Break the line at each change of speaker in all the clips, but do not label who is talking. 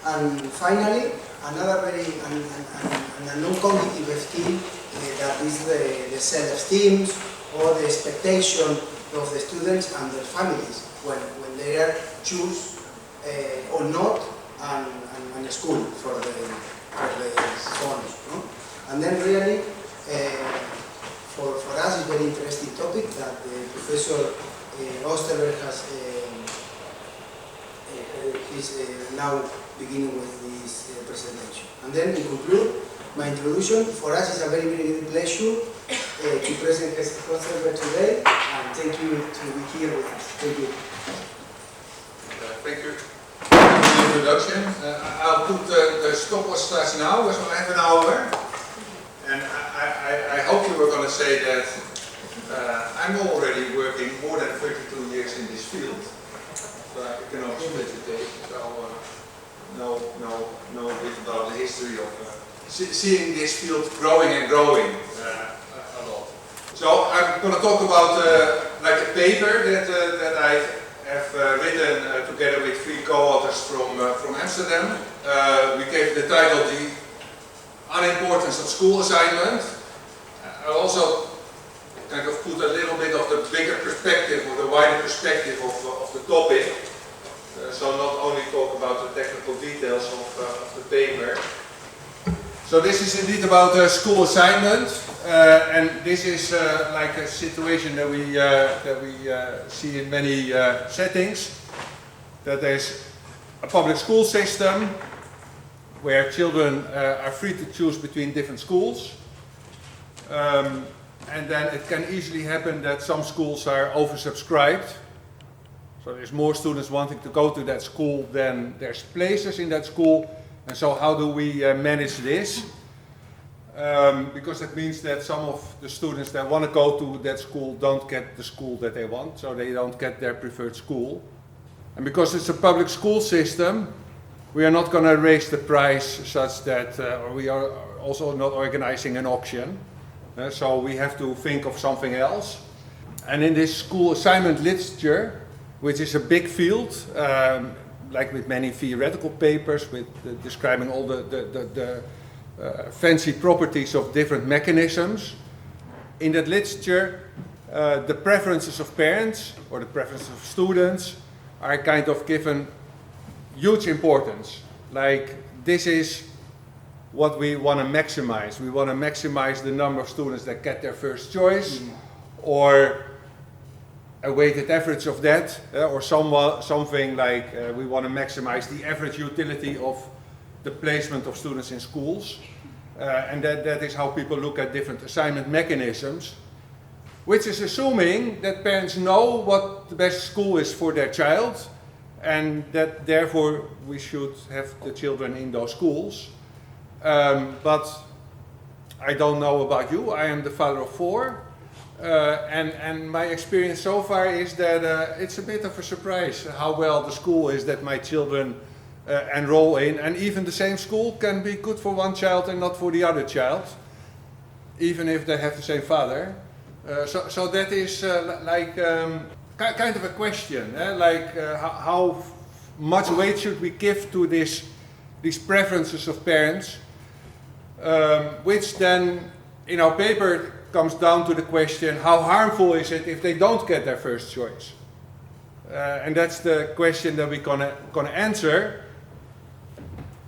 And finally, another very an non-cognitive skill that is the self-esteem or the expectation of the students and their families when they are choose or not and school for the sons. No? And then really, for us, it's a very interesting topic that Professor Oosterbeek has is now beginning with this presentation. And then, in conclude, my introduction, for us is a very, very good pleasure to present Hessel Oosterbeek today, and thank you to be here with us. Thank you.
Thank you for the introduction. I'll put the stopwatch starts now, because I have an hour. And I hope you were going to say that I'm already working more than 32 years in this field. So economic vegetation, so know a bit about the history of seeing this field growing and growing a lot. So I'm going to talk about like a paper that I have written together with 3 co-authors from Amsterdam. We gave the title "The Unimportance of School Assignment." I also kind of put a little bit of the bigger perspective or the wider perspective of the topic. So not only talk about the technical details of the paper. So this is indeed about school assignment, and this is like a situation that we see in many settings. That there's a public school system where children are free to choose between different schools. And then it can easily happen that some schools are oversubscribed. So there's more students wanting to go to that school than there's places in that school. And so how do we manage this? Because it means that some of the students that want to go to that school don't get the school that they want, so they don't get their preferred school. And because it's a public school system, we are not going to raise the price such that, or we are also not organizing an auction. So we have to think of something else. And in this school assignment literature, which is a big field, like with many theoretical papers, with describing all the fancy properties of different mechanisms, in that literature, the preferences of parents or the preferences of students are kind of given huge importance. Like, this is what we want to maximize. We want to maximize the number of students that get their first choice, or a weighted average of that, or something like we want to maximize the average utility of the placement of students in schools. And that is how people look at different assignment mechanisms, which is assuming that parents know what the best school is for their child, and that therefore we should have the children in those schools. But I don't know about you. I am the father of 4. And my experience so far is that it's a bit of a surprise how well the school is that my children enroll in. And even the same school can be good for one child and not for the other child, even if they have the same father. So that is kind of a question, how much weight should we give to these preferences of parents, which then in our paper comes down to the question, how harmful is it if they don't get their first choice? And that's the question that we're gonna answer.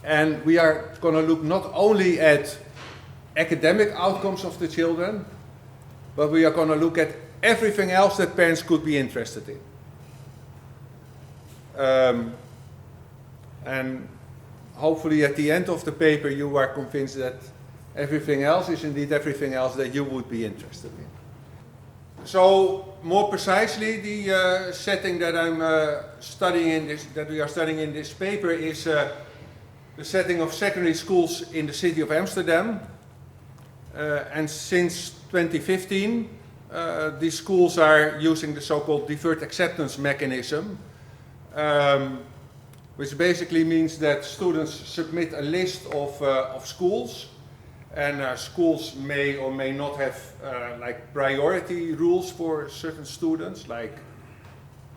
And we are gonna look not only at academic outcomes of the children, but we are gonna look at everything else that parents could be interested in. And hopefully at the end of the paper you are convinced that everything else is indeed everything else that you would be interested in. So more precisely, the setting that I'm studying in this, that we are studying in this paper, is the setting of secondary schools in the city of Amsterdam. And since 2015, these schools are using the so-called deferred acceptance mechanism, which basically means that students submit a list of schools. And schools may or may not have like priority rules for certain students, like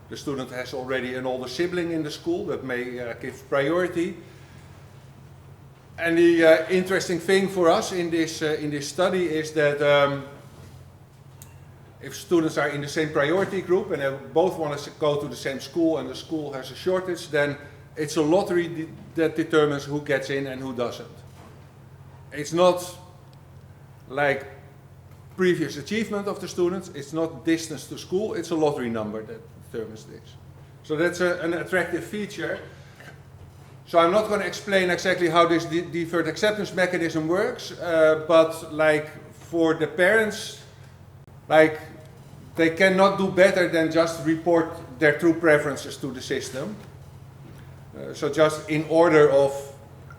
the student has already an older sibling in the school that may give priority. And the interesting thing for us in this study is that if students are in the same priority group and they both want to go to the same school and the school has a shortage, then it's a lottery that determines who gets in and who doesn't. It's not like previous achievement of the students, it's not distance to school, it's a lottery number that determines this. So that's an attractive feature. So I'm not going to explain exactly how this deferred acceptance mechanism works, but like for the parents, like they cannot do better than just report their true preferences to the system. So just in order of,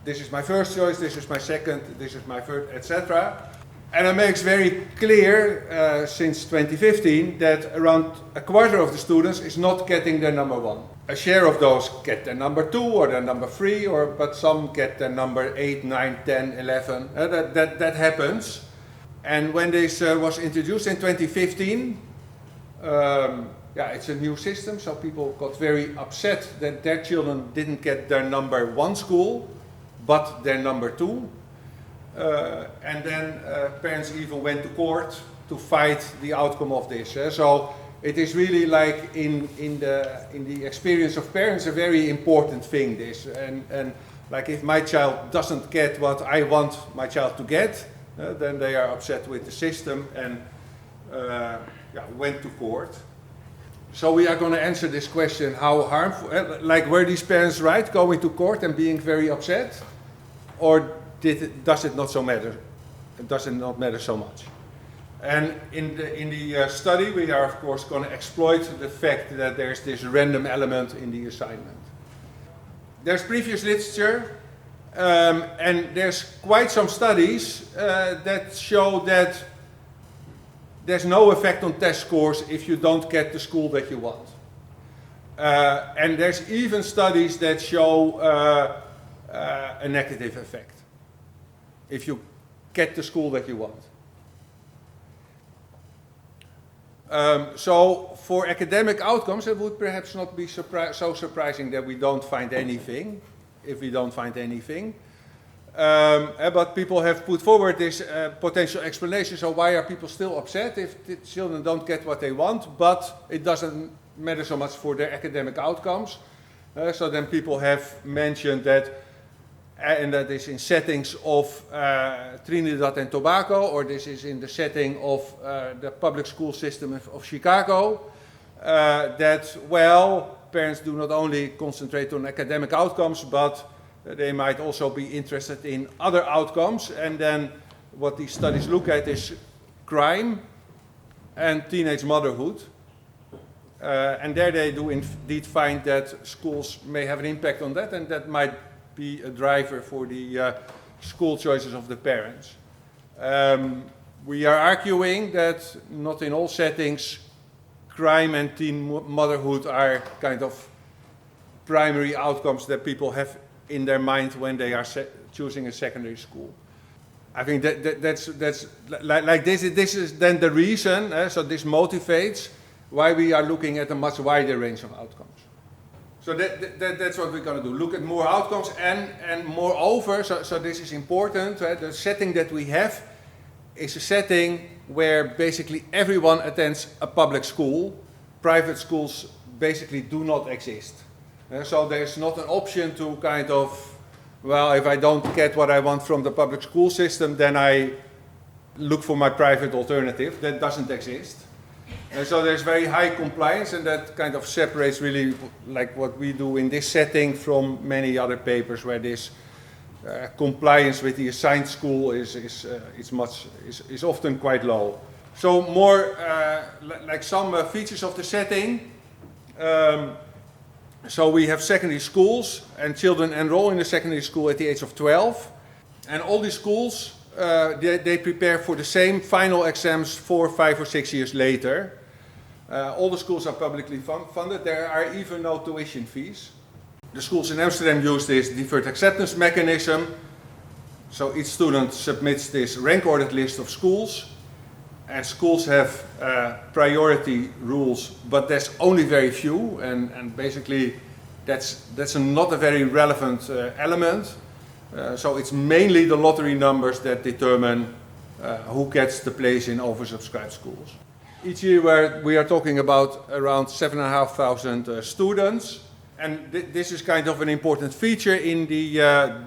this is my first choice, this is my second, this is my third, etc. And it makes very clear since 2015 that around a quarter of the students is not getting their number one. A share of those get their number 2 or their number 3, but some get their number 8, 9, 10, 11. That happens. And when this was introduced in 2015, it's a new system, so people got very upset that their children didn't get their number 1 school, but their number 2. And then parents even went to court to fight the outcome of this. So it is really like in the experience of parents a very important thing, this. And like if my child doesn't get what I want my child to get, then they are upset with the system and went to court. So we are going to answer this question: how harmful? Like, were these parents right going to court and being very upset, or does it not so matter? Does it not matter so much? And in the study, we are of course going to exploit the fact that there's this random element in the assignment. There's previous literature, and there's quite some studies that show that there's no effect on test scores if you don't get the school that you want. And there's even studies that show a negative effect if you get the school that you want. So for academic outcomes, it would perhaps not be so surprising that we don't find anything, if we don't find anything. But people have put forward this potential explanation. So why are people still upset if the children don't get what they want, but it doesn't matter so much for their academic outcomes? So then people have mentioned that, and that is in settings of Trinidad and Tobago, or this is in the setting of the public school system of Chicago, that, well, parents do not only concentrate on academic outcomes, but they might also be interested in other outcomes. And then what these studies look at is crime and teenage motherhood. And there they do indeed find that schools may have an impact on that, and that might be a driver for the school choices of the parents. We are arguing that not in all settings crime and teen motherhood are kind of primary outcomes that people have in their mind when they are choosing a secondary school. I think that's like this is then the reason, so this motivates why we are looking at a much wider range of outcomes. So that's what we're going to do, look at more outcomes, and moreover, so this is important, the setting that we have is a setting where basically everyone attends a public school. Private schools basically do not exist. So there's not an option to kind of, well, if I don't get what I want from the public school system, then I look for my private alternative. That doesn't exist. And so there's very high compliance, and that kind of separates really like what we do in this setting from many other papers where this compliance with the assigned school is often quite low. So more like some features of the setting. So we have secondary schools, and children enroll in the secondary school at the age of 12. And all these schools, they prepare for the same final exams 4, 5 or 6 years later. All the schools are publicly funded. There are even no tuition fees. The schools in Amsterdam use this deferred acceptance mechanism. So each student submits this rank-ordered list of schools. And schools have priority rules, but there's only very few, and basically that's not a very relevant element. So it's mainly the lottery numbers that determine who gets the place in oversubscribed schools. Each year we are talking about around 7,500 students. And this is kind of an important feature in the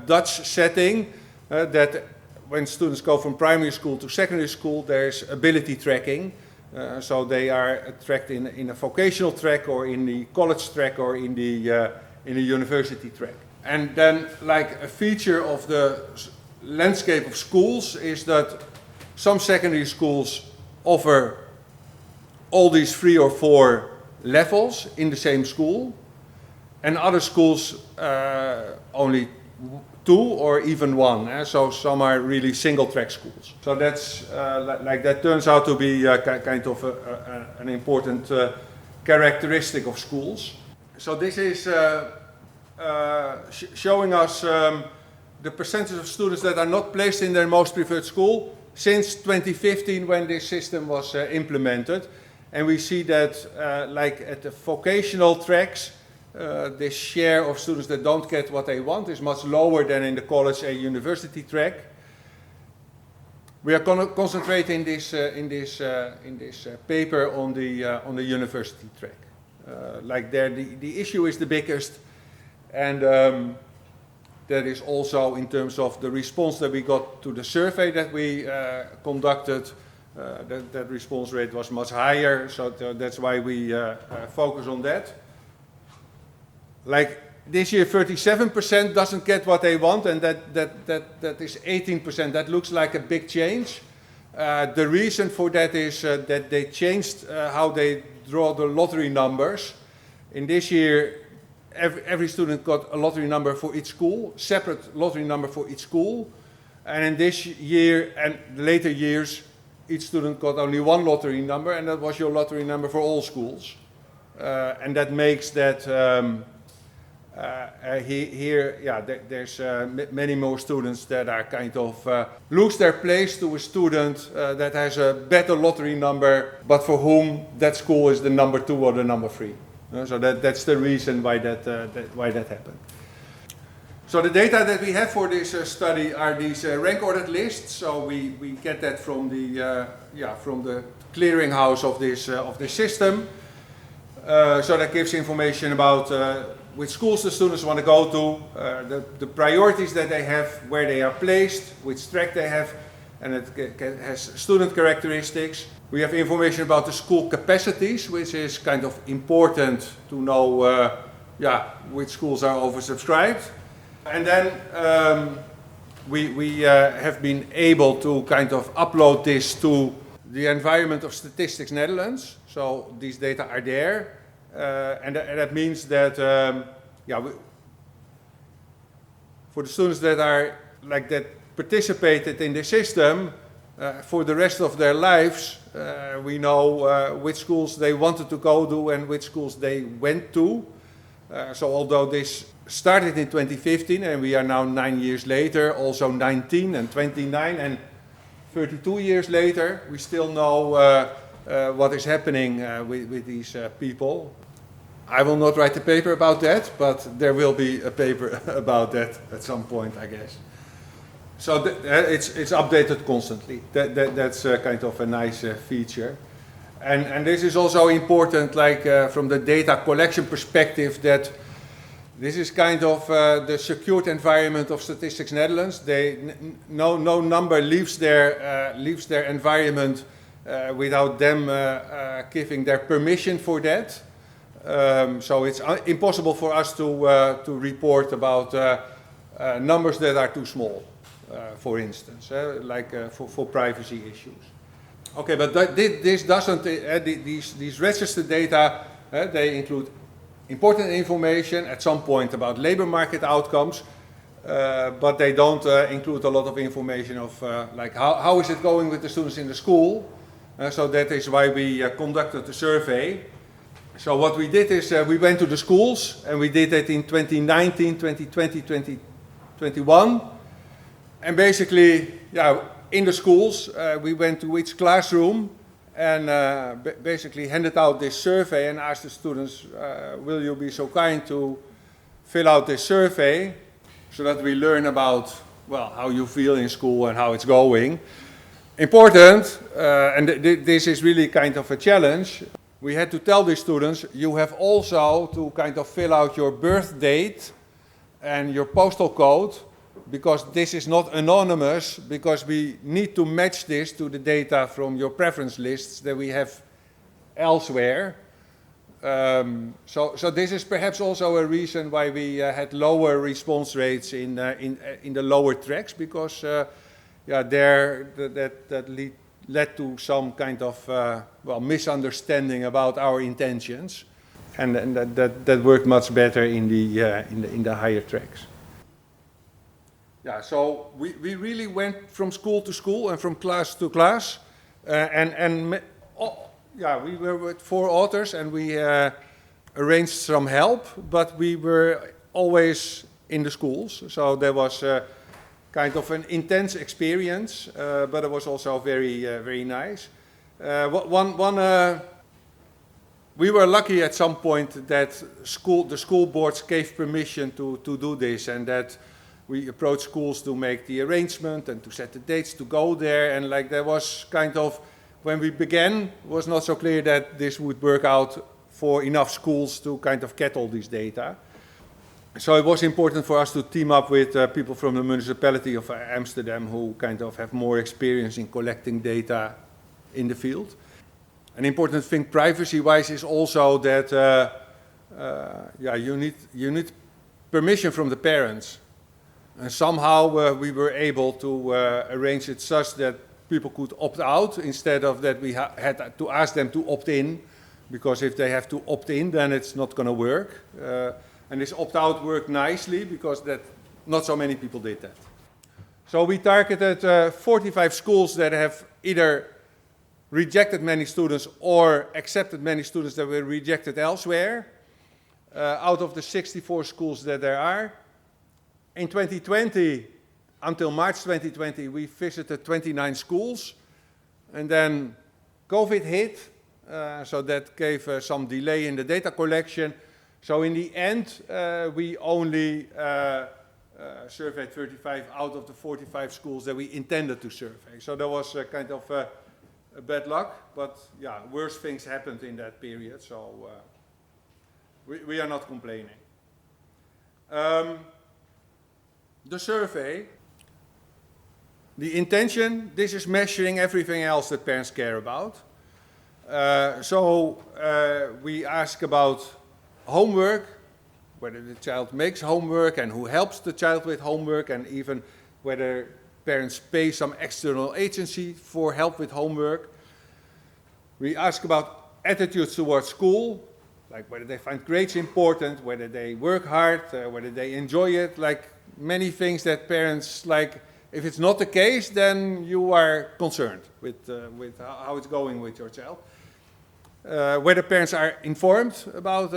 Dutch setting, that when students go from primary school to secondary school, there's ability tracking. So they are tracked in a vocational track or in the college track or in the university track. And then, like, a feature of the landscape of schools is that some secondary schools offer all these 3 or 4 levels in the same school, and other schools only 2 or even 1. So some are really single track schools. So that's that turns out to be kind of an important characteristic of schools. So this is showing us the percentage of students that are not placed in their most preferred school since 2015, when this system was implemented. And we see that like at the vocational tracks, the share of students that don't get what they want is much lower than in the college and university track. We are going to concentrate in this paper on the university track. Like there, the issue is the biggest, and that is also in terms of the response that we got to the survey that we conducted. That response rate was much higher, so that's why we focus on that. Like this year, 37% doesn't get what they want, and that is 18%. That looks like a big change. The reason for that is that they changed how they draw the lottery numbers. In this year, every student got a lottery number for each school, separate lottery number for each school. And in this year and later years, each student got only one lottery number, and that was your lottery number for all schools. And that makes that there's many more students that are kind of lose their place to a student that has a better lottery number, but for whom that school is the number 2 or the number 3. So that's the reason why that happened. So the data that we have for this study are these rank ordered lists. So we get that from the clearinghouse of this system. So that gives information about which schools the students want to go to, the priorities that they have, where they are placed, which track they have, and it has student characteristics. We have information about the school capacities, which is kind of important to know which schools are oversubscribed. And then we have been able to kind of upload this to the environment of Statistics Netherlands. So these data are there. And that means that for the students that are like that participated in the system for the rest of their lives, we know which schools they wanted to go to and which schools they went to. So although this started in 2015 and we are now 9 years later, also 19 and 29 and 32 years later, we still know what is happening with these people. I will not write a paper about that, but there will be a paper about that at some point, I guess. So it's updated constantly. That's kind of a nice feature. And this is also important, like from the data collection perspective, that this is kind of the secured environment of Statistics Netherlands. No number leaves their environment without them giving their permission for that. So it's impossible for us to report about numbers that are too small, for instance, for privacy issues. Okay, but this doesn't. These registered data, they include important information at some point about labor market outcomes, but they don't include a lot of information of like how is it going with the students in the school. So that is why we conducted the survey. So what we did is we went to the schools, and we did it in 2019, 2020, 2021. And basically, in the schools, we went to each classroom and basically handed out this survey and asked the students, will you be so kind to fill out this survey? so that we learn about, well, how you feel in school and how it's going. Important, and this is really kind of a challenge, we had to tell the students, you have also to kind of fill out your birth date and your postal code, because this is not anonymous, because we need to match this to the data from your preference lists that we have elsewhere. So this is perhaps also a reason why we had lower response rates in the lower tracks, because that led to some kind of misunderstanding about our intentions, and that worked much better in the higher tracks. Yeah, so we really went from school to school and from class to class, we were with 4 authors and we arranged some help, but we were always in the schools, so there was kind of an intense experience, but it was also very nice. We were lucky at some point that the school boards gave permission to do this, and that we approached schools to make the arrangement and to set the dates to go there, and like there was kind of, when we began, it was not so clear that this would work out for enough schools to kind of get all this data. So it was important for us to team up with people from the municipality of Amsterdam who kind of have more experience in collecting data in the field. An important thing privacy-wise is also that you need permission from the parents. And somehow we were able to arrange it such that people could opt out instead of that we had to ask them to opt in, because if they have to opt in, then it's not going to work. And this opt-out worked nicely because not so many people did that. So we targeted 45 schools that have either rejected many students or accepted many students that were rejected elsewhere, out of the 64 schools that there are. In 2020, until March 2020, we visited 29 schools, and then COVID hit, so that gave some delay in the data collection. So in the end, we only surveyed 35 out of the 45 schools that we intended to survey. So that was kind of a bad luck, but yeah, worse things happened in that period, so we are not complaining. The survey, the intention, this is measuring everything else that parents care about. We ask about homework, whether the child makes homework and who helps the child with homework, and even whether parents pay some external agency for help with homework. We ask about attitudes towards school, like whether they find grades important, whether they work hard, whether they enjoy it, like many things that parents like. If it's not the case, then you are concerned with how it's going with your child. Whether parents are informed about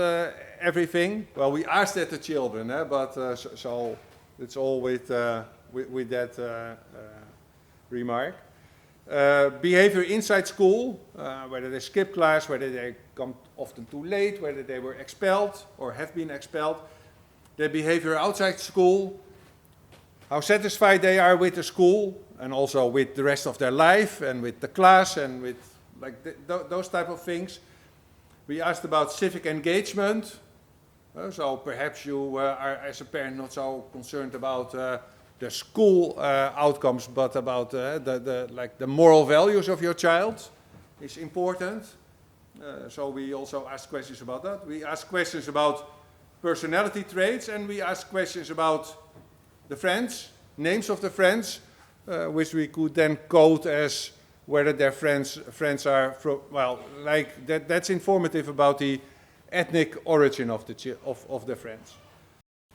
everything. Well, we asked that the children, but so it's all with that remark. Behavior inside school, whether they skip class, whether they come often too late, whether they were expelled or have been expelled. Their behavior outside school, how satisfied they are with the school and also with the rest of their life and with the class and with like those type of things. We asked about civic engagement. So perhaps you are, as a parent, not so concerned about the school outcomes, but about the moral values of your child is important. So we also ask questions about that. We ask questions about personality traits, and we ask questions about the friends, names of the friends, which we could then code as whether their friends are from, well, like that's informative about the ethnic origin of the friends.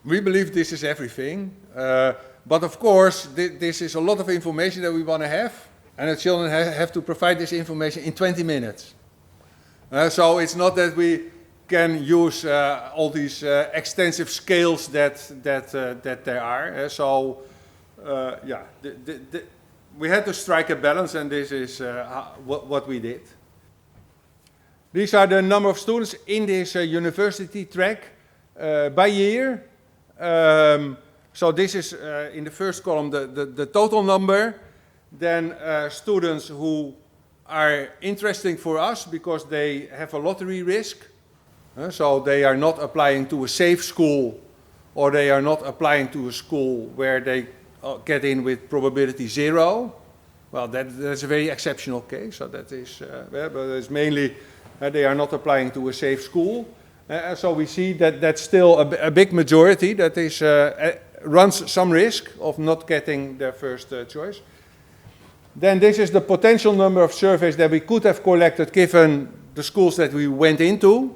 We believe this is everything, but of course this is a lot of information that we want to have, and the children have to provide this information in 20 minutes. So it's not that we can use all these extensive scales that there are. We had to strike a balance, and this is what we did. These are the number of students in this university track by year. So this is in the first column the total number. Then students who are interesting for us because they have a lottery risk. So they are not applying to a safe school, or they are not applying to a school where they get in with probability 0. Well, that's a very exceptional case. So that is, but it's mainly they are not applying to a safe school. So we see that that's still a big majority that is runs some risk of not getting their first choice. Then this is the potential number of surveys that we could have collected given the schools that we went into.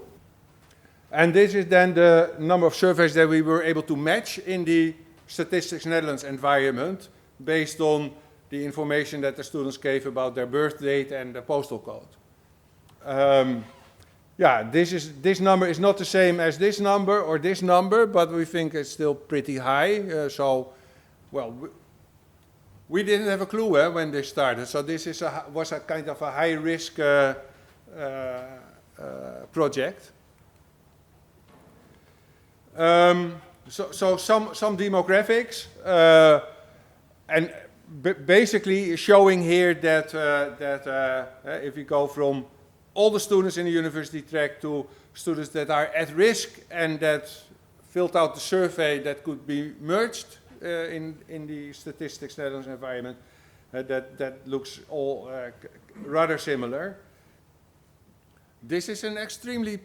And this is then the number of surveys that we were able to match in the Statistics Netherlands environment based on the information that the students gave about their birth date and the postal code. This number is not the same as this number or this number, but we think it's still pretty high. We didn't have a clue when this started. So this was a kind of a high-risk project. So some demographics, and basically showing here that if we go from all the students in the university track to students that are at risk and that filled out the survey that could be merged in the Statistics Netherlands environment, that looks all rather similar. This is an extremely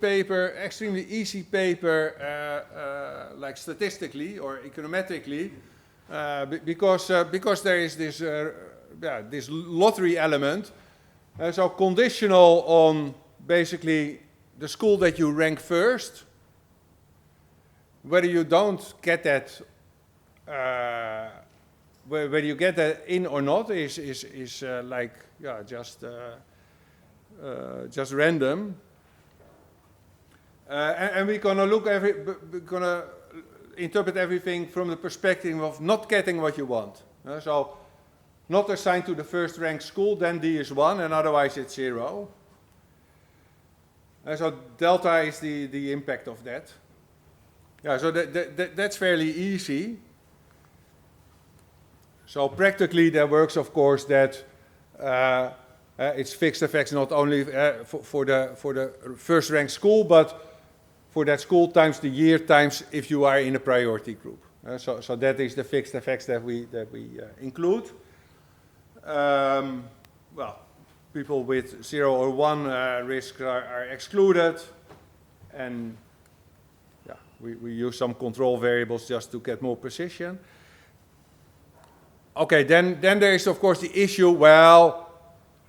easy paper, like statistically or econometrically, because there is this lottery element. So conditional on basically the school that you rank first. Whether you don't get that, whether you get that in or not is just random. And we're gonna interpret everything from the perspective of not getting what you want. So not assigned to the first ranked school, then D is 1, and otherwise it's 0. So delta is the impact of that. Yeah, so that's fairly easy. So practically that works, of course, that it's fixed effects not only for the first ranked school, but for that school times the year times if you are in a priority group. So that is the fixed effects that we include. People with 0 or 1 risk are excluded, and we use some control variables just to get more precision. Okay, then there is of course the issue, well,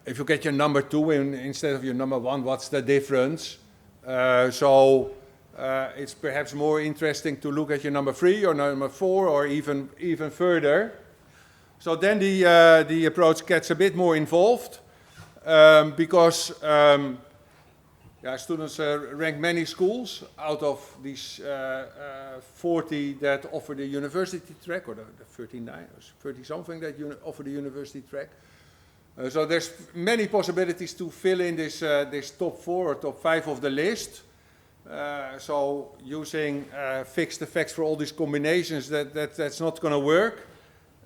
if you get your number 2 instead of your number 1, what's the difference? It's perhaps more interesting to look at your number 3 or number 4 or even further. So then the approach gets a bit more involved because students rank many schools out of these 40 that offer the university track, or the 39 or 30 something that offer the university track. So there's many possibilities to fill in this top 4 or top 5 of the list. So using fixed effects for all these combinations, that's not going to work.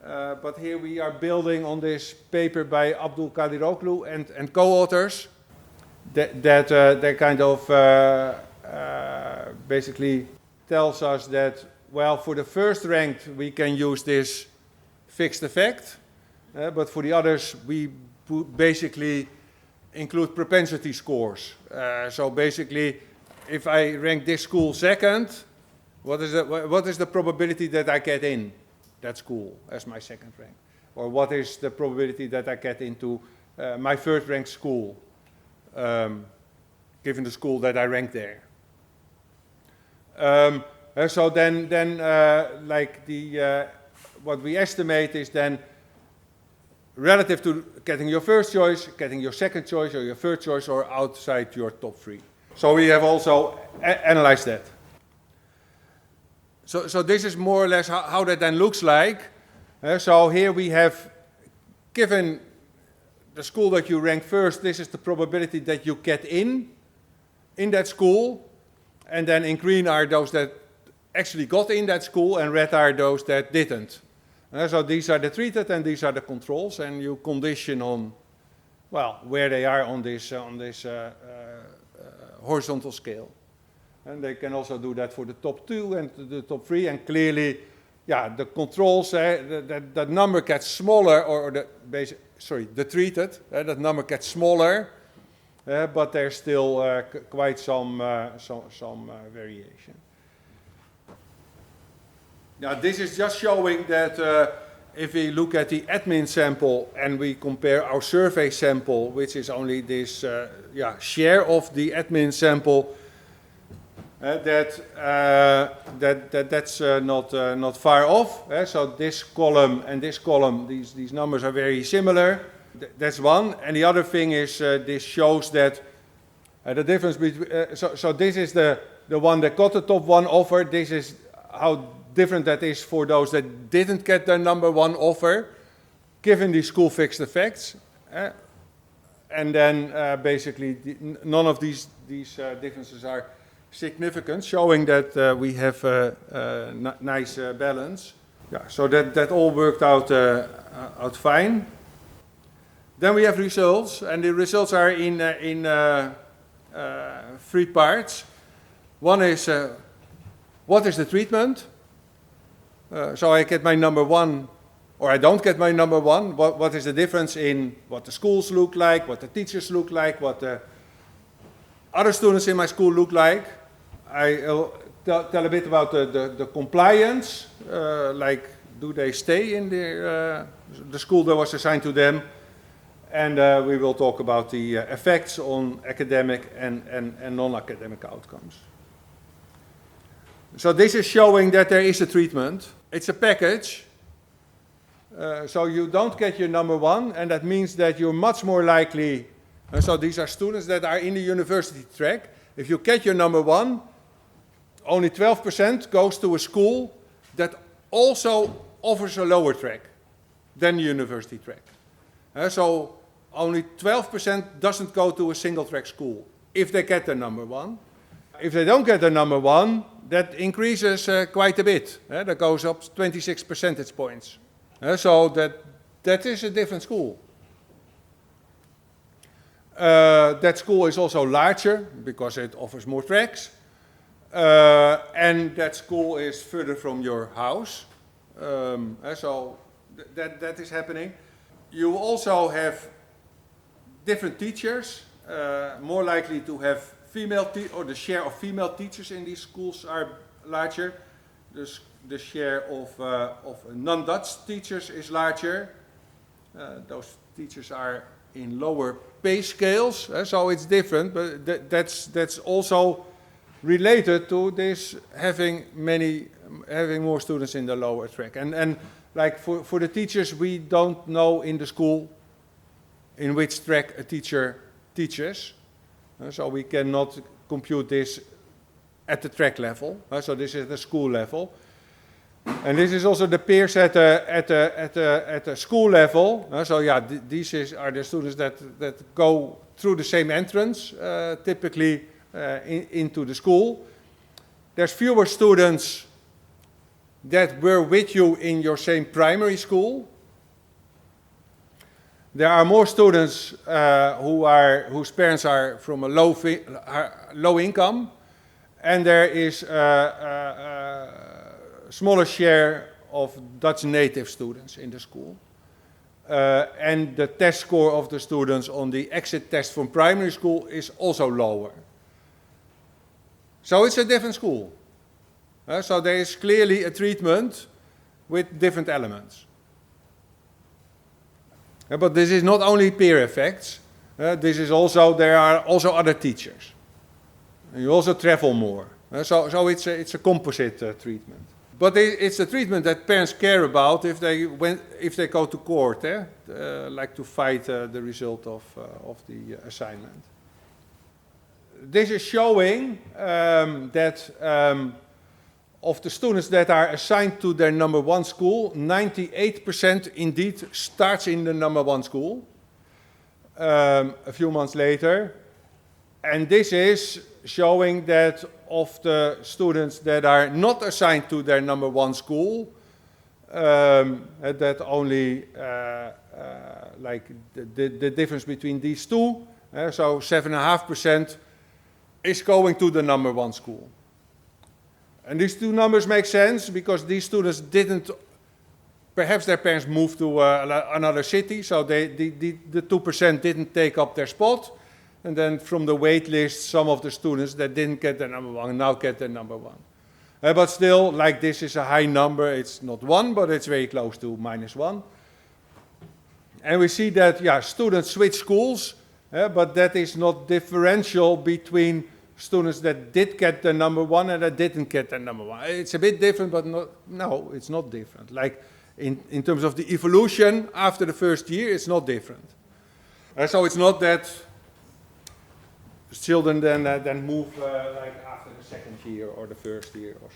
But here we are building on this paper by Abdul Kadiroglu and co-authors that kind of basically tells us that, well, for the first ranked we can use this fixed effect, but for the others we basically include propensity scores. So basically, if I rank this school second, what is the probability that I get in that school as my second rank? Or what is the probability that I get into my first ranked school, given the school that I rank there? So then what we estimate is then relative to getting your first choice, getting your second choice or your third choice, or outside your top 3. So we have also analyzed that. So this is more or less how that then looks like. So here we have given the school that you rank first, this is the probability that you get in that school. And then in green are those that actually got in that school and red are those that didn't. So these are the treated and these are the controls, and you condition on, well, where they are on this horizontal scale. And they can also do that for the top 2 and the top 3, and clearly, yeah, the controls, that number gets smaller, or the treated, that number gets smaller, but there's still quite some variation. Now, this is just showing that if we look at the admin sample and we compare our survey sample, which is only this share of the admin sample, that's not far off. So this column and this column, these numbers are very similar. That's one. And the other thing is this shows that the difference between. So this is the one that got the top 1 offer. This is how different that is for those that didn't get their number 1 offer, given the school fixed effects. And then basically none of these differences are significant, showing that we have a nice balance. Yeah, so that all worked out fine. Then we have results, and the results are in 3 parts. One is what is the treatment? So I get my number 1, or I don't get my number 1. What is the difference in what the schools look like, what the teachers look like, what the other students in my school look like? I'll tell a bit about the compliance, like do they stay in the school that was assigned to them, and we will talk about the effects on academic and non-academic outcomes. So this is showing that there is a treatment. It's a package. So you don't get your number 1, and that means that you're much more likely. So these are students that are in the university track. If you get your number 1, only 12% goes to a school that also offers a lower track than the university track. So only 12% doesn't go to a single track school if they get their number 1. If they don't get their number 1, that increases quite a bit. That goes up 26 percentage points. So that is a different school. That school is also larger because it offers more tracks. And that school is further from your house. So that is happening. You also have different teachers, more likely to have female or the share of female teachers in these schools are larger. The share of non-Dutch teachers is larger. Those teachers are in lower pay scales, so it's different, but that's also related to this having more students in the lower track. And like for the teachers, we don't know in the school in which track a teacher teaches. So we cannot compute this at the track level. So this is the school level. And this is also the peers at the school level. So yeah, these are the students that go through the same entrance, typically into the school. There's fewer students that were with you in your same primary school. There are more students whose parents are from a low income, and there is a smaller share of Dutch native students in the school. And the test score of the students on the exit test from primary school is also lower. So it's a different school. So there is clearly a treatment with different elements. But this is not only peer effects. There are also other teachers. And you also travel more. So it's a composite treatment. But it's a treatment that parents care about if they go to court, like to fight the result of the assignment. This is showing that of the students that are assigned to their number 1 school, 98% indeed starts in the number 1 school. A few months later, And this is showing that of the students that are not assigned to their number one school, that only like the difference between these two, so 7.5% is going to the number one school. And these two numbers make sense because these students didn't, perhaps their parents moved to another city, so the 2% didn't take up their spot. And then from the wait list, some of the students that didn't get their number one now get their number one. But still, like this is a high number. It's not 1, but it's very close to -1. And we see that, yeah, students switch schools, but that is not differential between students that did get the number one and that didn't get the number one. It's a bit different, but no, it's not different. Like in terms of the evolution after the first year, it's not different. So it's not that children then move like after the second year or the first year or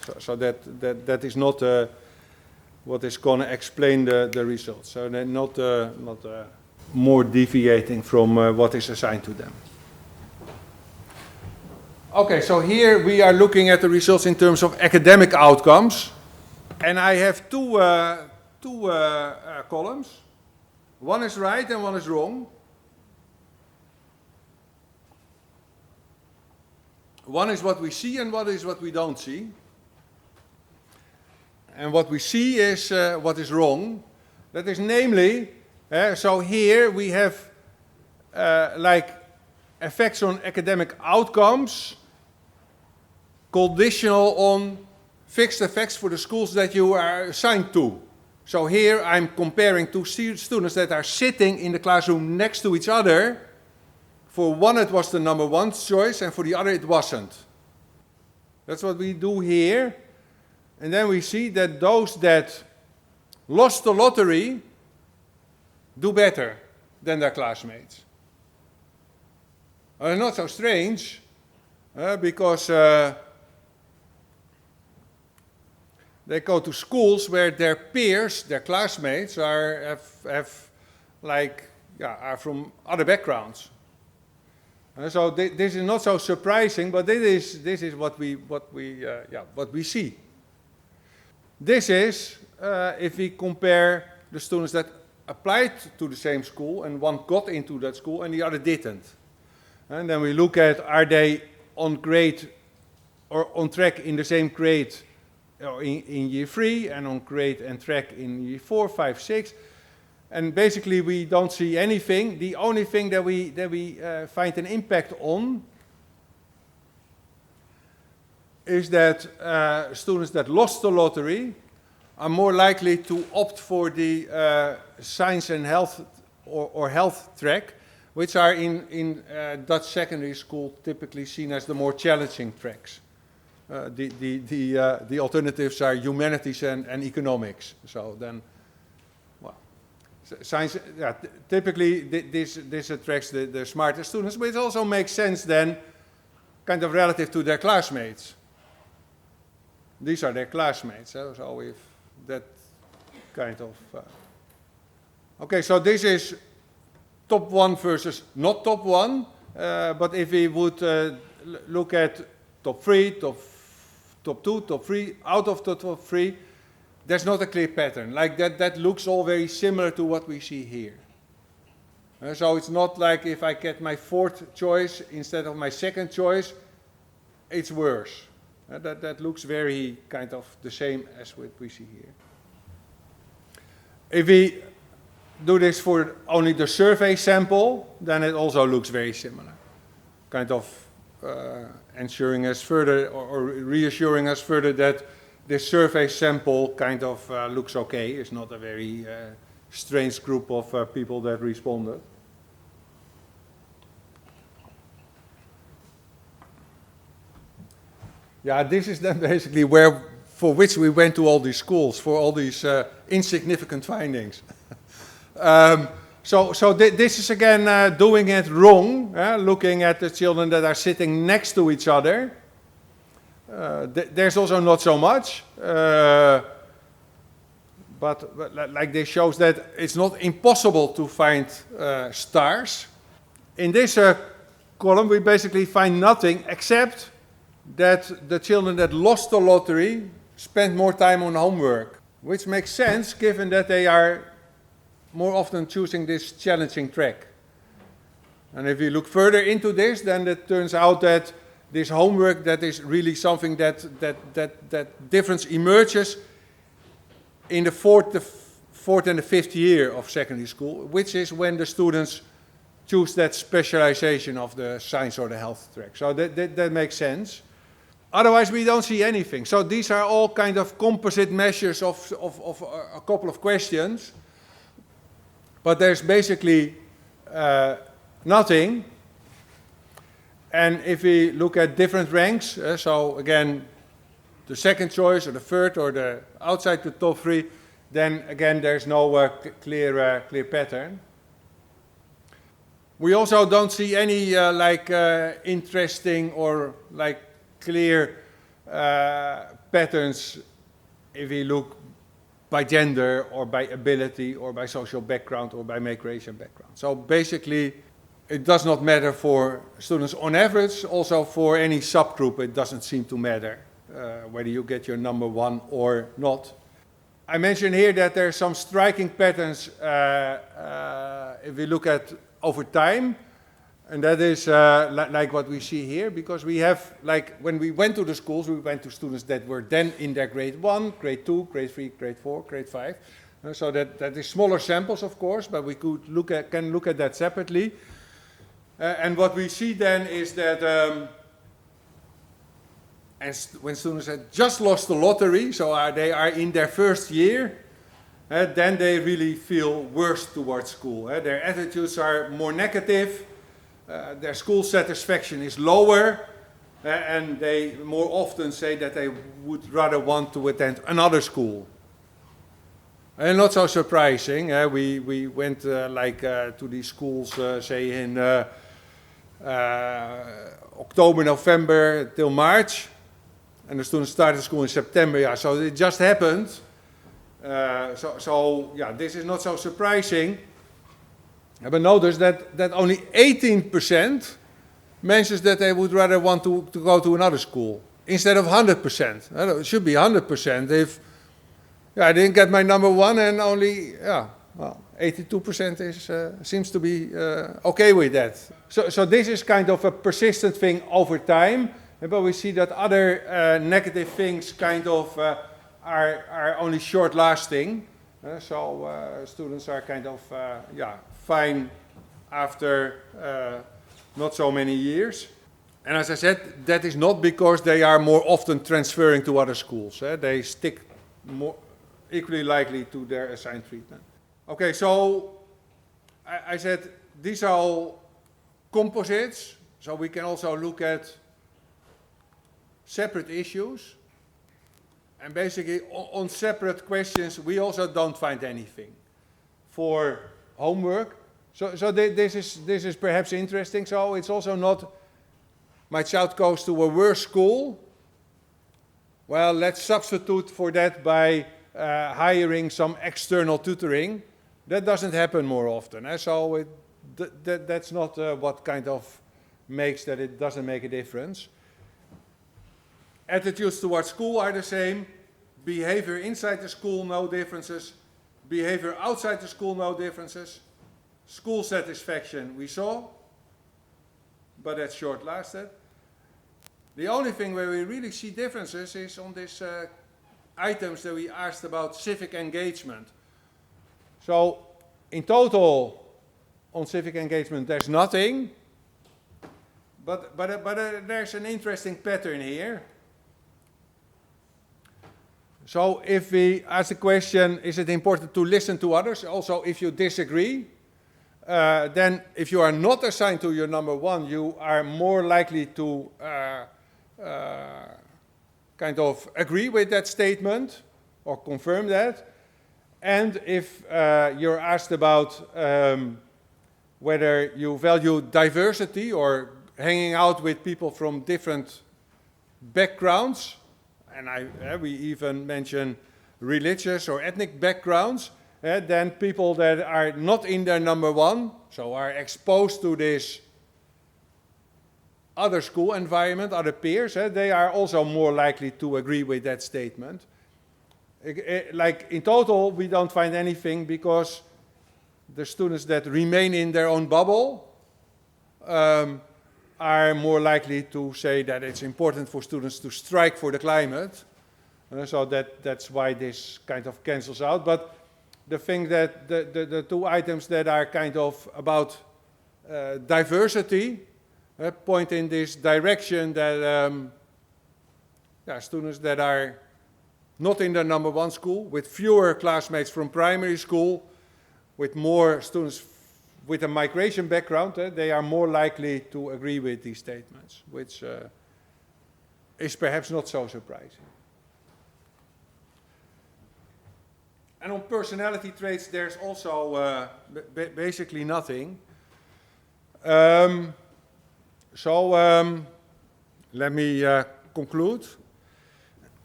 so. So that is not what is going to explain the results. So they're not more deviating from what is assigned to them. Okay, so here we are looking at the results in terms of academic outcomes. And I have two columns. One is right and one is wrong. One is what we see and one is what we don't see. And what we see is what is wrong. That is namely, so here we have like effects on academic outcomes conditional on fixed effects for the schools that you are assigned to. So here I'm comparing two students that are sitting in the classroom next to each other. For one it was the number one choice and for the other it wasn't. That's what we do here. And then we see that those that lost the lottery do better than their classmates. Not so strange, because they go to schools where their peers, their classmates, are from other backgrounds. So this is not so surprising, but this is what we see. This is if we compare the students that applied to the same school and one got into that school and the other didn't. And then we look at, are they on grade or on track in the same grade in year 3 and on grade and track in year 4, 5, 6. And basically we don't see anything. The only thing that we find an impact on is that students that lost the lottery are more likely to opt for the science and health or health track, which are in Dutch secondary school typically seen as the more challenging tracks. The alternatives are humanities and economics. So then, well, science, yeah, typically this attracts the smarter students, but it also makes sense then, kind of relative to their classmates. These are their classmates, so with that kind of... Okay, so this is top 1 versus not top 1, but if we would look at top 3, top 2, top 3, out of the top 3, there's not a clear pattern. Like that looks all very similar to what we see here. So it's not like if I get my 4th choice instead of my 2nd choice, it's worse. That looks very kind of the same as what we see here. If we do this for only the survey sample, then it also looks very similar. Kind of ensuring us further or reassuring us further that this survey sample kind of looks okay. It's not a very strange group of people that responded. Yeah, this is then basically for which we went to all these schools, for all these insignificant findings. So this is again doing it wrong, looking at the children that are sitting next to each other. There's also not so much, but like this shows that it's not impossible to find stars. In this column, we basically find nothing except that the children that lost the lottery spend more time on homework, which makes sense given that they are more often choosing this challenging track. And if you look further into this, then it turns out that this homework, that is really something that difference emerges in the fourth and the fifth year of secondary school, which is when the students choose that specialization of the science or the health track. So that makes sense. Otherwise, we don't see anything. So these are all kind of composite measures of a couple of questions. But there's basically nothing. And if we look at different ranks, so again, the second choice or the third or the outside the top three, then again, there's no clear pattern. We also don't see any interesting or clear patterns if we look by gender or by ability or by social background or by migration background. So basically, it does not matter for students on average. Also for any subgroup, it doesn't seem to matter whether you get your number one or not. I mentioned here that there are some striking patterns if we look at over time. And that is like what we see here, because we have, when we went to the schools, we went to students that were then in their grade 1, grade 2, grade 3, grade 4, grade 5. So that is smaller samples, of course, but we can look at that separately. And what we see then is that when students had just lost the lottery, so they are in their first year, then they really feel worse towards school. Their attitudes are more negative. Their school satisfaction is lower, and they more often say that they would rather want to attend another school. And not so surprising, we went to these schools, say in October, November till March, and the students started school in September. Yeah, so it just happened. So this is not so surprising. But notice that only 18% mentions that they would rather want to go to another school instead of 100%. It should be 100% if I didn't get my number one, and only 82% seems to be okay with that. So this is kind of a persistent thing over time, but we see that other negative things kind of are only short-lasting. So students are kind of fine after not so many years. And as I said, that is not because they are more often transferring to other schools. They stick more equally likely to their assigned treatment. Okay, so I said these are all composites, so we can also look at separate issues. And basically, on separate questions, we also don't find anything. For homework, so this is perhaps interesting. So it's also not, my child goes to a worse school. Well, let's substitute for that by hiring some external tutoring. That doesn't happen more often. So that's not what kind of makes that it doesn't make a difference. Attitudes towards school are the same. Behavior inside the school, no differences. Behavior outside the school, no differences. School satisfaction, we saw, but that's short-lasted. The only thing where we really see differences is on these items that we asked about civic engagement. So, in total, on civic engagement, there's nothing. But there's an interesting pattern here. So if we ask the question, is it important to listen to others? Also, if you disagree, then if you are not assigned to your number one, you are more likely to kind of agree with that statement or confirm that. And if you're asked about whether you value diversity or hanging out with people from different backgrounds, and we even mention religious or ethnic backgrounds, then people that are not in their number one, so are exposed to this other school environment, other peers, they are also more likely to agree with that statement. Like in total, we don't find anything because the students that remain in their own bubble are more likely to say that it's important for students to strike for the climate. So that's why this kind of cancels out. But the thing that the two items that are kind of about diversity point in this direction that students that are not in the number one school, with fewer classmates from primary school, with more students with a migration background, they are more likely to agree with these statements, which is perhaps not so surprising. And on personality traits, there's also basically nothing. Let me conclude.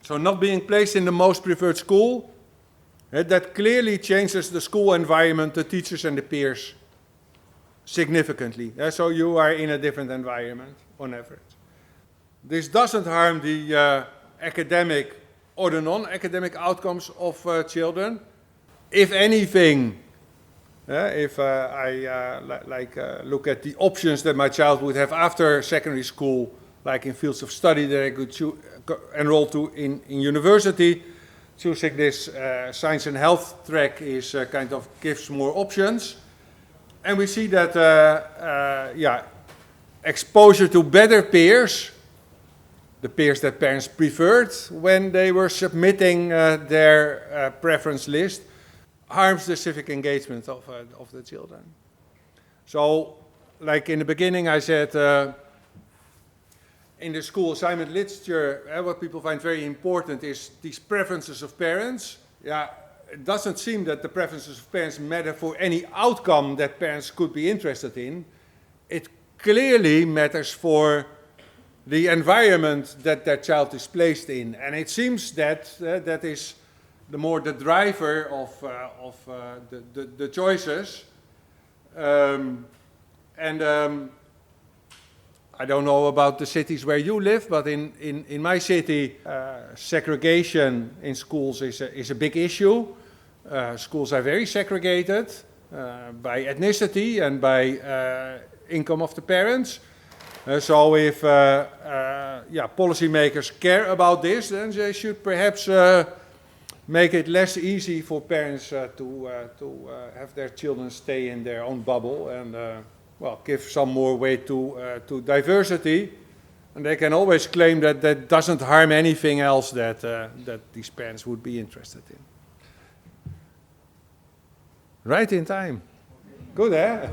So not being placed in the most preferred school, that clearly changes the school environment, the teachers and the peers significantly. So you are in a different environment on average. This doesn't harm the academic or the non-academic outcomes of children. If anything, if I look at the options that my child would have after secondary school, like in fields of study that I could enroll to in university, choosing this science and health track is kind of gives more options. And we see that exposure to better peers, the peers that parents preferred when they were submitting their preference list, harms the civic engagement of the children. So, like in the beginning I said, in the school assignment literature, what people find very important is these preferences of parents. It doesn't seem that the preferences of parents matter for any outcome that parents could be interested in. It clearly matters for the environment that their child is placed in. And it seems that that is the more the driver of the choices. I don't know about the cities where you live, but in my city, segregation in schools is a big issue. Schools are very segregated by ethnicity and by income of the parents. So if policymakers care about this, then they should perhaps make it less easy for parents to have their children stay in their own bubble and give some more weight to diversity. And they can always claim that that doesn't harm anything else that these parents would be interested in. Right in time. Good, eh?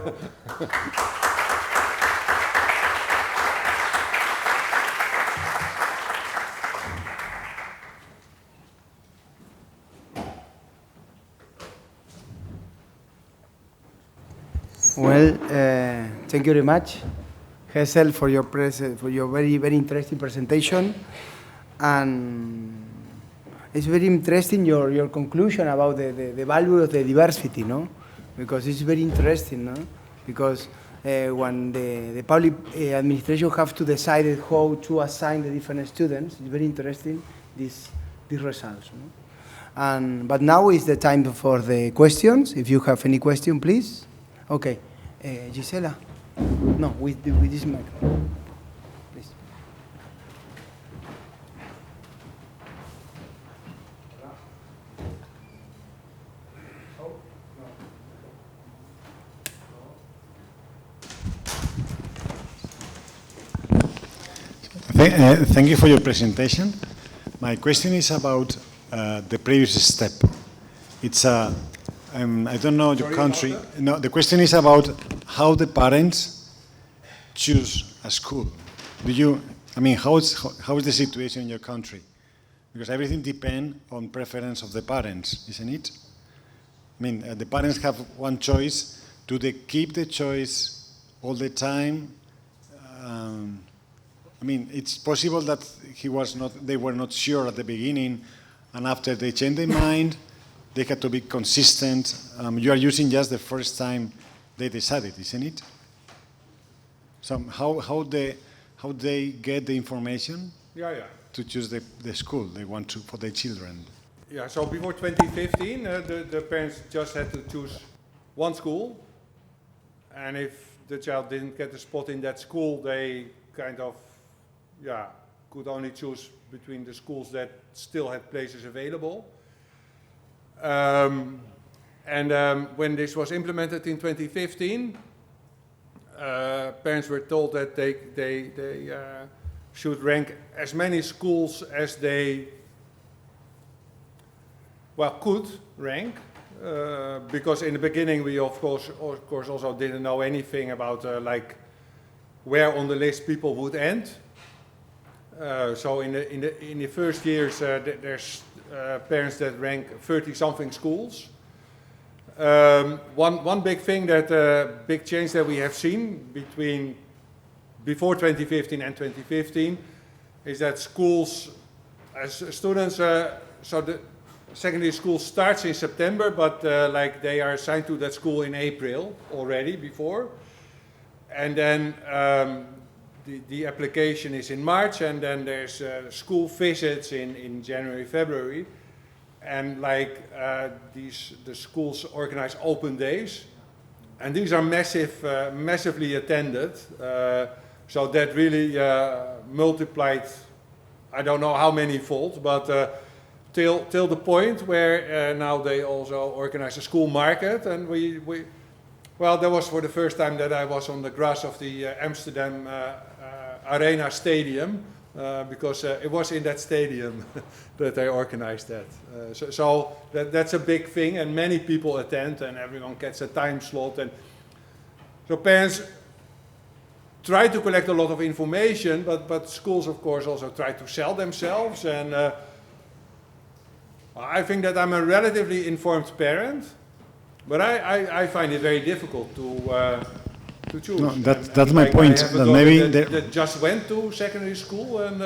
Well, thank you very much, Hessel, for your very, very interesting presentation. And it's very interesting your conclusion about the value of the diversity, no? Because it's very interesting, no? Because when the public administration have to decide how to assign the different students, it's very interesting, these results, no? But now is the time for the questions. If you have any question, please. Okay, Gisela. No, with this mic. Please.
Thank you for your presentation. My question is about the previous step. It's I don't know your country. No, the question is about how the parents choose a school. How is the situation in your country? Because everything depends on preference of the parents, isn't it? The parents have one choice. Do they keep the choice all the time? It's possible that they were not sure at the beginning, and after they changed their mind, they had to be consistent. You are using just the first time they decided, isn't it? So how how they get the information
Yeah.
to choose the school they want to for their children.
Yeah, so before 2015, the parents just had to choose one school. And if the child didn't get a spot in that school, they kind of, could only choose between the schools that still had places available. When this was implemented in 2015, parents were told that they should rank as many schools as they could rank, because in the beginning we of course also didn't know anything about like where on the list people would end. So in the first years there's parents that rank 30-something schools. One big thing big change that we have seen before 2015 and 2015 is that schools, as students, so the secondary school starts in September, but like they are assigned to that school in April already before, and then the application is in March, and then there's school visits in January, February, and like the schools organize open days, and these are massively attended. So that really multiplied, I don't know how many folds, but till the point where now they also organize a school market, and that was for the first time that I was on the grass of the Amsterdam Arena Stadium, because it was in that stadium that they organized that. So that's a big thing, and many people attend, and everyone gets a time slot, and so parents try to collect a lot of information, but schools of course also try to sell themselves, and I think that I'm a relatively informed parent, but I find it very difficult to choose.
No, that's my point. That maybe
that just went to secondary school, and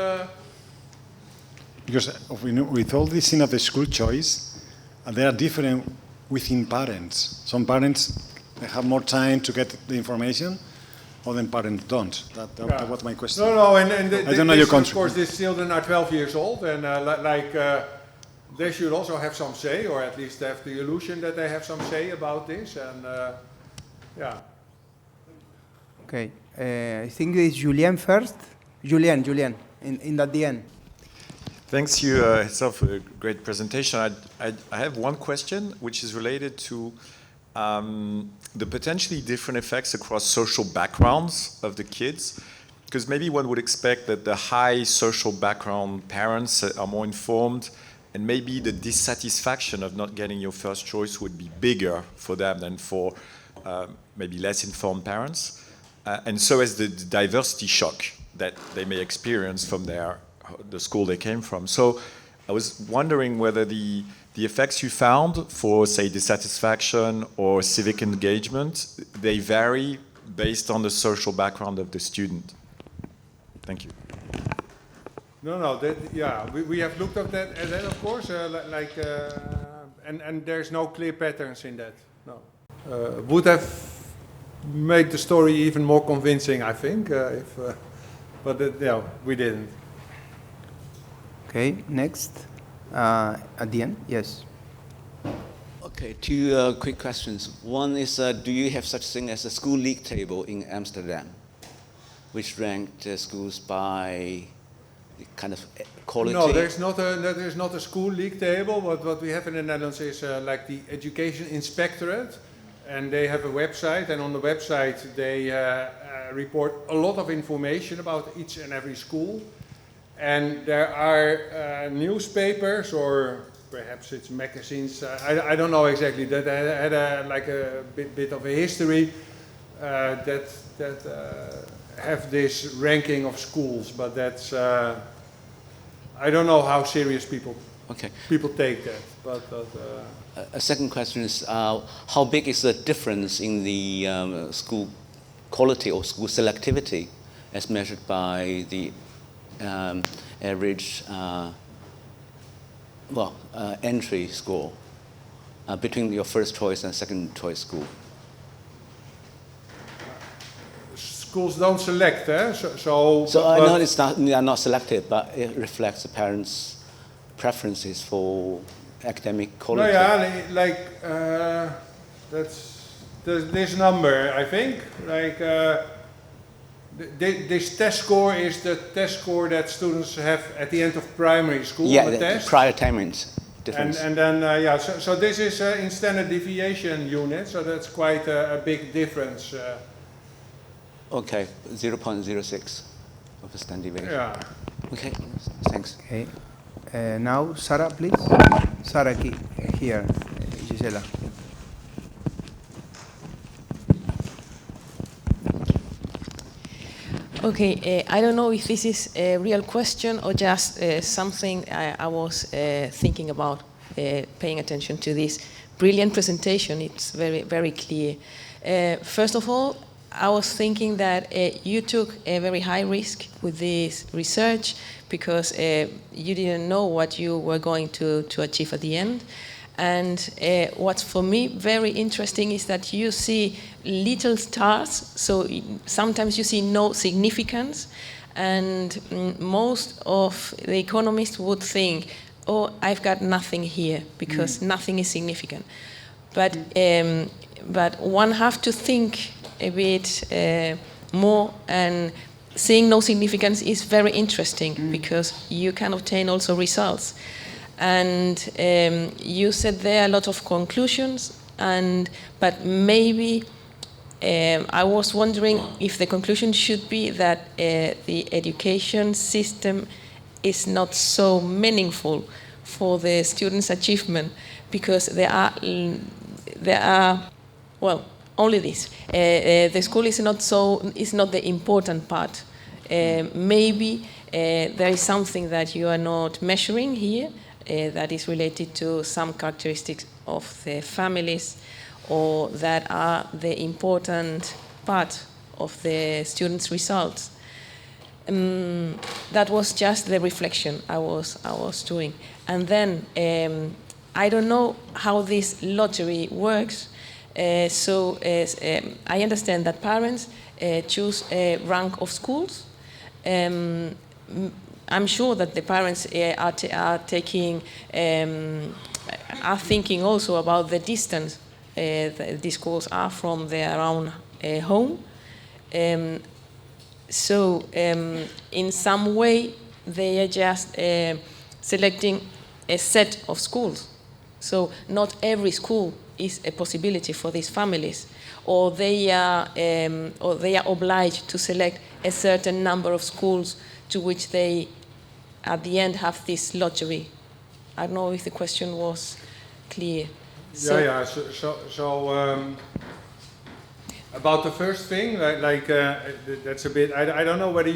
because with all this thing of the school choice, they are different within parents. Some parents they have more time to get the information. Other parents don't. That was my question.
No, and
I don't know your country.
Of course, these children are 12 years old, and they should also have some say, or at least have the illusion that they have some say about this. And
Okay, I think it's Julien first. Julien, at the end.
Thanks you, Hessel, for a great presentation. I have one question, which is related to the potentially different effects across social backgrounds of the kids, because maybe one would expect that the high social background parents are more informed, and maybe the dissatisfaction of not getting your first choice would be bigger for them than for maybe less informed parents, and so as the diversity shock that they may experience from the school they came from. So I was wondering whether the effects you found for, say, dissatisfaction or civic engagement, they vary based on the social background of the student. Thank you.
No, we have looked at that, of course, and there's no clear patterns in that. No, would have made the story even more convincing, I think, but we didn't.
Okay, next. At the end, yes.
Okay, two quick questions. One is, do you have such thing as a school league table in Amsterdam, which ranked schools by the kind of quality?
No, there's not a school league table. What we have in the Netherlands is like the Education Inspectorate, and they have a website, and on the website they report a lot of information about each and every school. And there are newspapers, or perhaps it's magazines, I don't know exactly, that had a bit of a history that have this ranking of schools, but that's, I don't know how serious people take that. But
a second question is, how big is the difference in the school quality or school selectivity as measured by the average entry score between your first choice and second choice school?
schools don't select, eh?
So I know it's not, they are not selected, but it reflects the parents' preferences for academic
No,
quality.
yeah, like that's this number, I think. Like this test score is the test score that students have at the end of primary school.
Yeah,
the
the
test.
prior attainment difference.
And then yeah, so this is in standard deviation unit, so that's quite a big difference.
Okay, 0.06 of a standard deviation.
Yeah.
Okay, thanks.
Okay. Now, Sarah, please. Sarah, here, Gisela.
Okay, I don't know if this is a real question or just something I was thinking about, paying attention to this brilliant presentation. It's very, very clear. First of all, I was thinking that you took a very high risk with this research because you didn't know what you were going to achieve at the end. And what's for me very interesting is that you see little stars, so sometimes you see no significance, and most of the economists would think, oh, I've got nothing here because nothing is significant. But one have to think a bit more, and seeing no significance is very interesting because you can obtain also results. And you said there a lot of conclusions, but maybe I was wondering if the conclusion should be that the education system is not so meaningful for the students' achievement, because there are well, only this. The school is not the important part. Maybe there is something that you are not measuring here. That is related to some characteristics of the families, or that are the important part of the students' results. That was just the reflection I was doing. And then I don't know how this lottery works. So I understand that parents choose a rank of schools. I'm sure that the parents are thinking also about the distance these schools are from their own home. So in some way they are just selecting a set of schools. So not every school is a possibility for these families, or they are obliged to select a certain number of schools to which they, at the end, have this lottery. I don't know if the question was clear.
So about the first thing, that's a bit. I don't know whether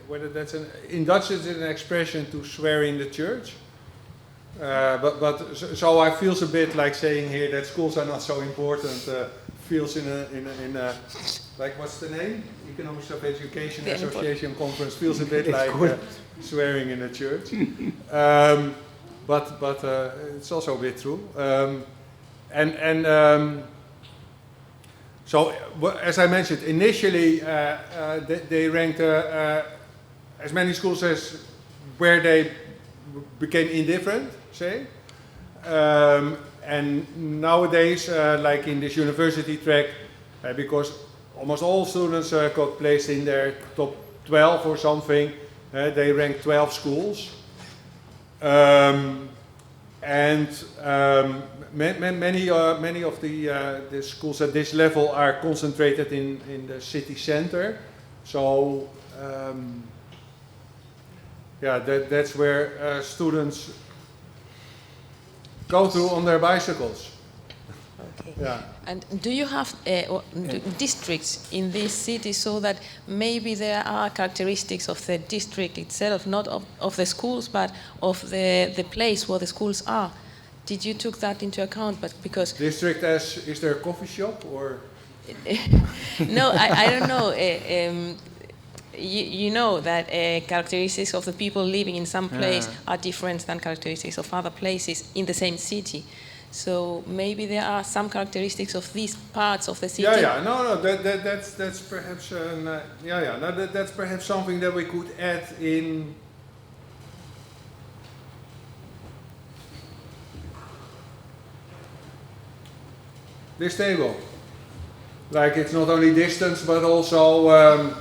whether that's in Dutch it's an expression to swear in the church. So I feels a bit like saying here that schools are not so important. Feels in a like, what's the name? Economics of Education Association conference, feels a bit like swearing in a church. But it's also a bit true. So as I mentioned initially, they ranked as many schools as where they became indifferent, say. And nowadays, like in this university track, because almost all students got placed in their top 12 or something, they rank 12 schools. Many of the schools at this level are concentrated in the city center. So yeah, that's where students go to on their bicycles.
Okay.
Yeah.
And do you have districts in this city, so that maybe there are characteristics of the district itself, not of the schools, but of the place where the schools are? Did you took that into account? But because
district as, is there a coffee shop or?
No, I don't know. You know that characteristics of the people living in some place are different than characteristics of other places in the same city. So maybe there are some characteristics of these parts of the city.
That's perhaps that's perhaps something that we could add in. This table. Like it's not only distance but also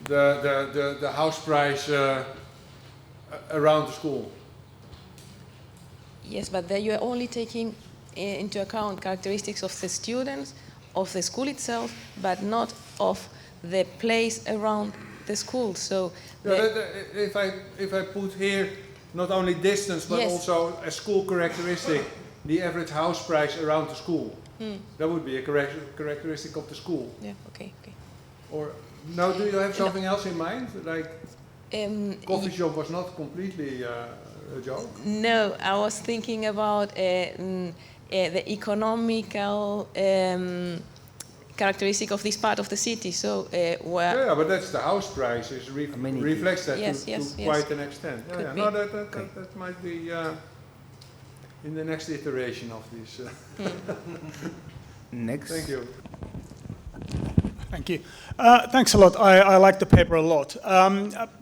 the house price around the school.
Yes, but there you are only taking into account characteristics of the students, of the school itself, but not of the place around the school. So
if I put here not only distance but
yes.
also a school characteristic, the average house price around the school, that would be a characteristic of the school.
Yeah. Okay.
Or now, do you have something else in mind? Like coffee shop was not completely a joke.
No, I was thinking about the economical characteristic of this part of the city. So where
but that's the house price is reflects that to quite an extent. No, that might be in the next iteration of this.
Next.
Thank you.
Thank you. Thanks a lot. I like the paper a lot.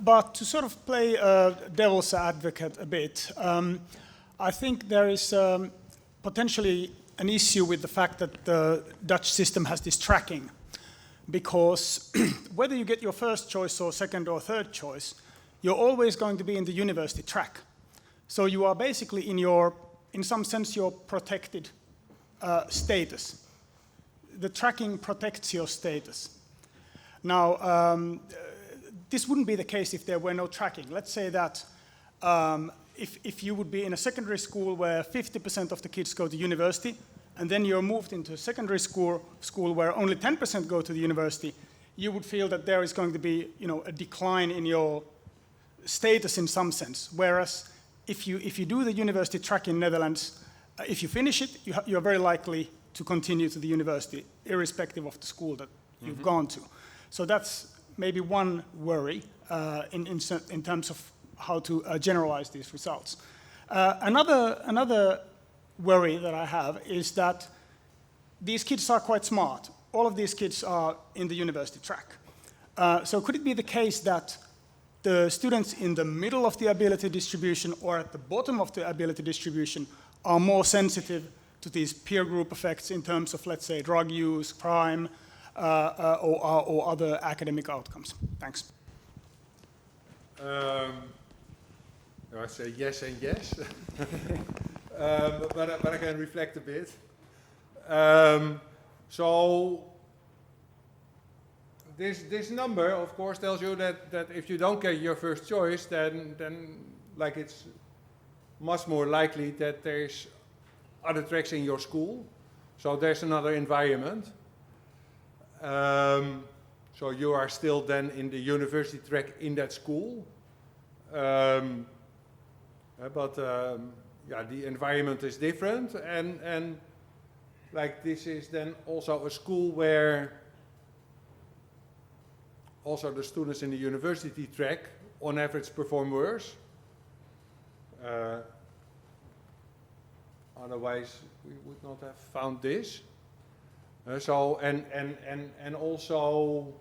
But to sort of play devil's advocate a bit, I think there is potentially an issue with the fact that the Dutch system has this tracking. Because whether you get your first choice or second or third choice, you're always going to be in the university track. So you are basically in some sense, your protected status. The tracking protects your status. Now, this wouldn't be the case if there were no tracking. Let's say that if you would be in a secondary school where 50% of the kids go to university, and then you're moved into a secondary school where only 10% go to the university, you would feel that there is going to be, a decline in your status in some sense. Whereas if you do the university track in Netherlands, if you finish it, you're very likely to continue to the university, irrespective of the school that you've gone to. So that's maybe one worry in terms of how to generalize these results. Another worry that I have is that these kids are quite smart. All of these kids are in the university track. So could it be the case that the students in the middle of the ability distribution or at the bottom of the ability distribution are more sensitive to these peer group effects in terms of, let's say, drug use, crime, or other academic outcomes? Thanks.
I say yes and yes, but I can reflect a bit. So this number, of course, tells you that if you don't get your first choice, then like it's much more likely that there's other tracks in your school. So there's another environment. So you are still then in the university track in that school. But the environment is different, and like this is then also a school where also the students in the university track on average perform worse. Otherwise we would not have found this. So and also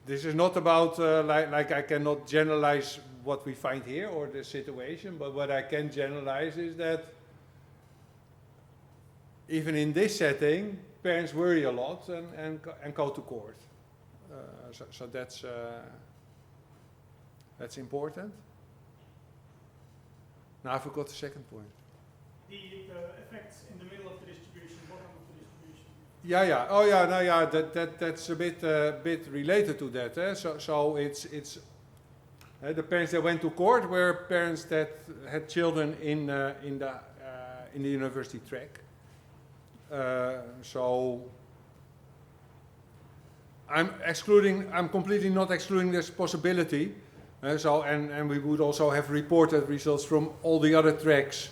this is not about like I cannot generalize what we find here or the situation, but what I can generalize is that even in this setting, parents worry a lot and go to court. So that's important. Now I forgot the second point.
The effects in the middle of the distribution, bottom of the distribution.
Yeah. Oh yeah. No, yeah. That's a bit related to that. So it's the parents that went to court were parents that had children in the university track. So I'm completely not excluding this possibility. So and we would also have reported results from all the other tracks.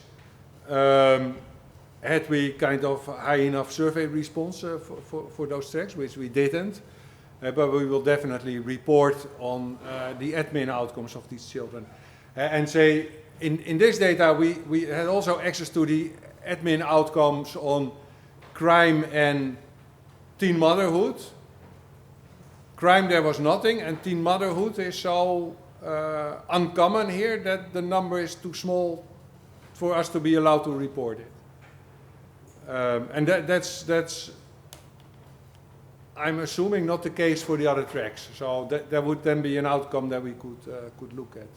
Had we kind of high enough survey response for those tracks, which we didn't. but we will definitely report on the admin outcomes of these children. And say, in this data, we had also access to the admin outcomes on crime and teen motherhood. Crime, there was nothing, and teen motherhood is so uncommon here that the number is too small for us to be allowed to report it. And that's, I'm assuming, not the case for the other tracks. So that would then be an outcome that we could look at.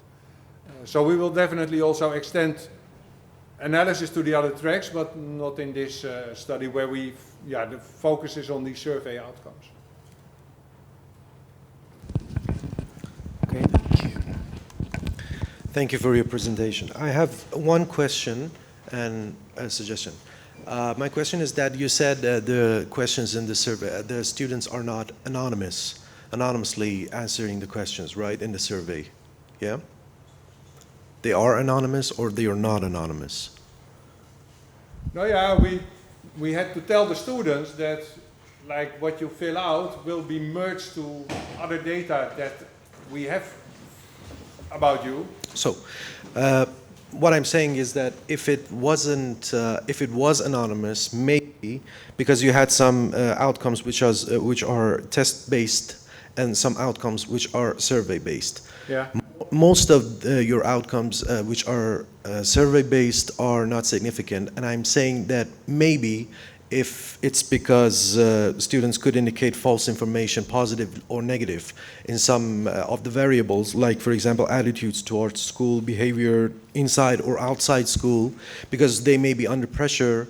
So we will definitely also extend analysis to the other tracks, but not in this study where the focus is on the survey outcomes.
Okay.
Thank you. Thank you for your presentation. I have one question and a suggestion. My question is that you said the questions in the survey, the students are not anonymously answering the questions, right, in the survey, yeah? They are anonymous or they are not anonymous?
No, yeah, we had to tell the students that, like, what you fill out will be merged to other data that we have about you.
So, what I'm saying is that if it wasn't, if it was anonymous, maybe because you had some outcomes which are test-based and some outcomes which are survey-based.
Yeah.
Most of your outcomes which are survey-based are not significant, and I'm saying that maybe if it's because students could indicate false information, positive or negative, in some of the variables, like, for example, attitudes towards school, behavior inside or outside school, because they may be under pressure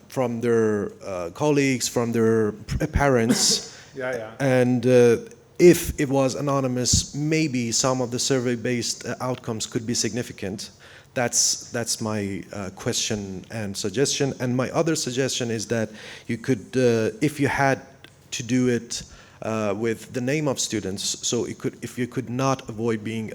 from their colleagues, from their parents. And if it was anonymous, maybe some of the survey-based outcomes could be significant. That's my question and suggestion. And my other suggestion is that you could, if you had to do it with the name of students, so if you could not avoid being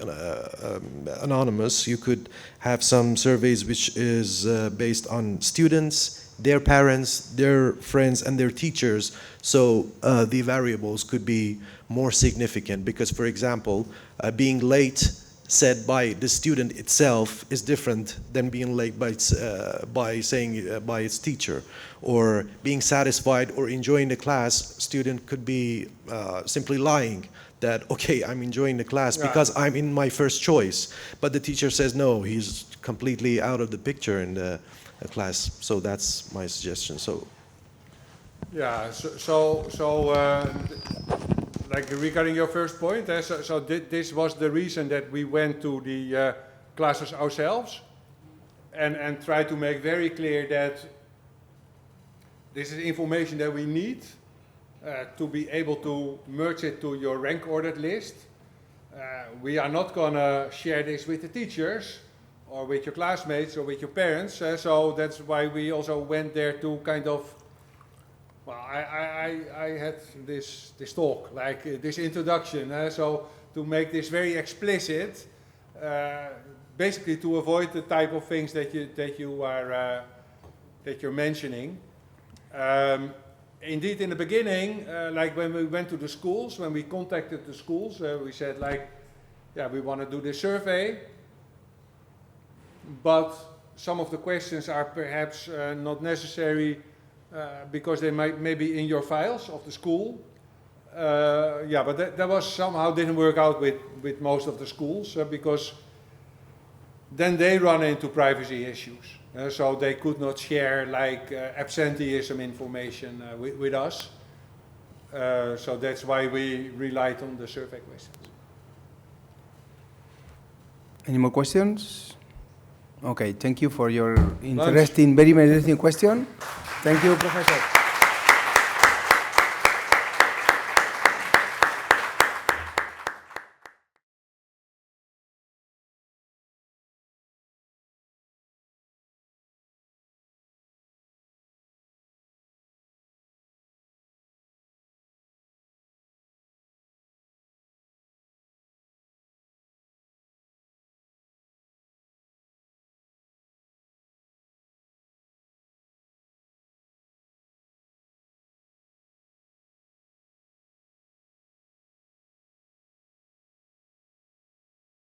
anonymous, you could have some surveys which is based on students, their parents, their friends, and their teachers. So the variables could be more significant because, for example, being late said by the student itself is different than being late by saying by its teacher, or being satisfied or enjoying the class. Student could be simply lying that, okay, I'm enjoying the class because I'm in my first choice, but the teacher says no, he's completely out of the picture in the class. So that's my suggestion. So
yeah, like regarding your first point, this was the reason that we went to the classes ourselves and tried to make very clear that this is information that we need to be able to merge it to your rank ordered list. We are not going to share this with the teachers or with your classmates or with your parents, so that's why we also went there to kind of, well, I had this talk, like this introduction, so to make this very explicit, basically to avoid the type of things that you're mentioning. Indeed, in the beginning, like when we went to the schools, when we contacted the schools, we said, like, yeah, we want to do this survey, but some of the questions are perhaps not necessary because they may be in your files of the school. Yeah, but that was somehow didn't work out with most of the schools because then they run into privacy issues. So they could not share like absenteeism information with us. So that's why we relied on the survey questions.
Any more questions? Okay, thank you for your interesting, very interesting question. Thank you, Professor.